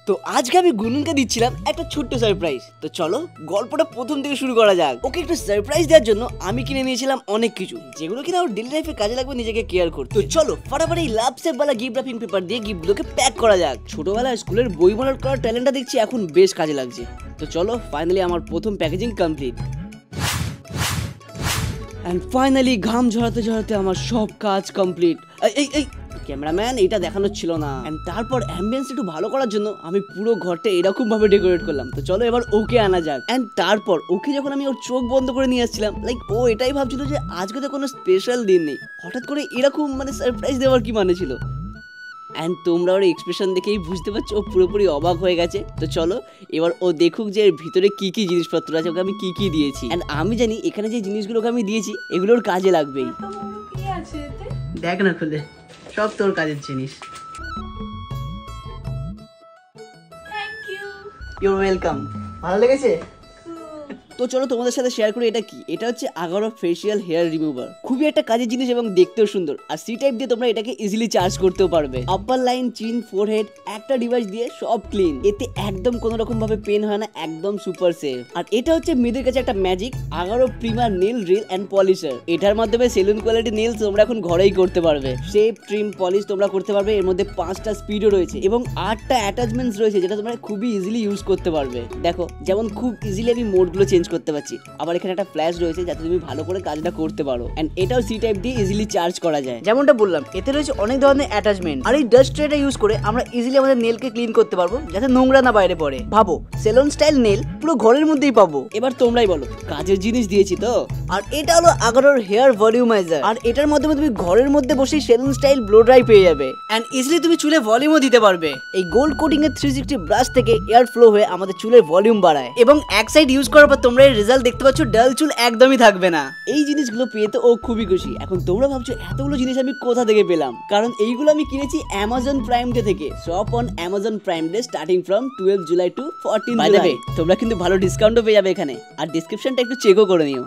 তো আজকে আমি গুনগুনকে দিচ্ছিলাম একটা ছোট্ট সারপ্রাইজ। তো চলো গল্পটা প্রথম থেকে শুরু করা যাক। ওকে একটা সারপ্রাইজ দেওয়ার জন্য আমি কিনে নিয়েছিলাম অনেক কিছু, যেগুলো কিনা ওর ডেইলি লাইফে কাজে লাগবে, নিজেকে কেয়ার করতে। তো চলো ফাটাফাটি এই লাভ সেভ वाला গিফট র্যাপিং পেপার দিয়ে গিফটগুলোকে প্যাক করা যাক। ছোটবেলায় স্কুলের বই বানানোর করার ট্যালেন্টটা দেখছি এখন বেশ কাজে লাগছে। তো চলো ফাইনালি আমার প্রথম প্যাকেজিং কমপ্লিট। এন্ড ফাইনালি ঘাম ঝরাতে ঝরাতে আমার সব কাজ কমপ্লিট। এই ক্যামেরাম্যান, এটা দেখানো ছিল না। এন্ড তারপর অ্যাম্বিয়েন্স একটু ভালো করার জন্য আমি পুরো ঘরটা এরকম ভাবে ডেকোরেট করলাম। তো চলো এবার ওকে আনা যাক। এন্ড তারপর ওকে যখন আমি ওর চোখ বন্ধ করে নিয়ে আসছিলাম, লাইক ও এটাই ভাবছিল যে আজকে তো কোনো স্পেশাল দিন নেই, হঠাৎ করে এরকম সারপ্রাইজ দেওয়ার কি মানে ছিল। অ্যান্ড তোমরা ওর এক্সপ্রেশন দেখেই বুঝতে পারছো ও পুরোপুরি অবাক হয়ে গেছে। তো চলো এবার ও দেখুক যে এর ভিতরে কি কি জিনিসপত্র আছে, ওকে আমি কি কি দিয়েছি। অ্যান্ড আমি জানি এখানে যে জিনিসগুলোকে আমি দিয়েছি এগুলোর কাজে লাগবেই। দেখ না খুলে, সব তোর কাজের জিনিস। Your welcome. ভালো লেগেছে? তো চলো তোমাদের সাথে শেয়ার করি এটা কি। এটা হচ্ছে আগারো ফেশিয়াল হেয়ার রিমুভার। খুবই একটা কাজের জিনিস এবং দেখতেও সুন্দর। আর সি টাইপ দিয়ে তোমরা এটাকে ইজিলি চার্জ করতেও পারবে। আপার লাইন, চিন, ফোরহেড একটা ডিভাইস দিয়ে সব ক্লিন। এতে একদম কোনো রকম ভাবে পেন হয় না, একদম সুপার সেফ। আর এটা হচ্ছে মেয়েদের কাছে একটা magic Agaro premier nail drill and polisher. এটার মাধ্যমে সেলুন কোয়ালিটি নেলস তোমরা এখন ঘরেই করতে পারবে। শেপ, ট্রিম, পলিশ তোমরা করতে পারবে। এর মধ্যে 5টা স্পিডও রয়েছে এবং 8টা অ্যাটাচমেন্টস রয়েছে, যেটা তোমরা খুবই ইজিলি ইউজ করতে পারবে। দেখো যেমন খুব ইজিলি আমি মোডগুলো চেঞ্জ করতে পারছি। আবার এখানে একটা ফ্ল্যাশ রয়েছে যাতে তুমি ভালো করে কাজটা করতে পারো। এন্ড এটাও সি টাইপ দিয়ে ইজিলি চার্জ করা যায়। যেমনটা বললাম এতে রয়েছে অনেক ধরনের অ্যাটাচমেন্ট। আর এই ডাস্ট ট্রেটা ইউজ করে আমরা ইজিলি আমাদের নেলকে ক্লিন করতে পারবো, যাতে নোংরা না বাইরে পড়ে। ভাবো সেলুন স্টাইল নেল পুরো ঘরের মধ্যেই পাবো। এবার তোমরাই বলো, কাজের জিনিস দিয়েছি তো। আর এটা হলো আগারোর হেয়ার ভলিউমাইজার। আর এটার মাধ্যমে তুমি ঘরের মধ্যে বসেই সেলুন স্টাইল ব্লো ড্রাই পেয়ে যাবে। এন্ড ইজিলি তুমি চুলে ভলিউমও দিতে পারবে। এই গোল্ড কোটিং এর 360 ব্রাশ থেকে এয়ার ফ্লো হয়ে আমাদের চুলের ভলিউম বাড়ায়। এবং এক সাইড ইউজ করার পর তোমরা এর রেজাল্ট দেখতে পাচ্ছ, ডাল চুল একদমই থাকবে না। এই জিনিসগুলো পেয়ে তো ও খুবই খুশি। এখন তোমরা ভাবছো এতগুলো জিনিস আমি কোথা থেকে পেলাম? কারণ এইগুলো আমি কিনেছি অ্যামাজন প্রাইম ডে থেকে। Shop on Amazon Prime day starting from 12 July to 14 July. তোমরা কিন্তু ভালো ডিসকাউন্টও পেয়ে যাবে এখানে। আর ডেসক্রিপশনটা একটু চেকও করে নিও।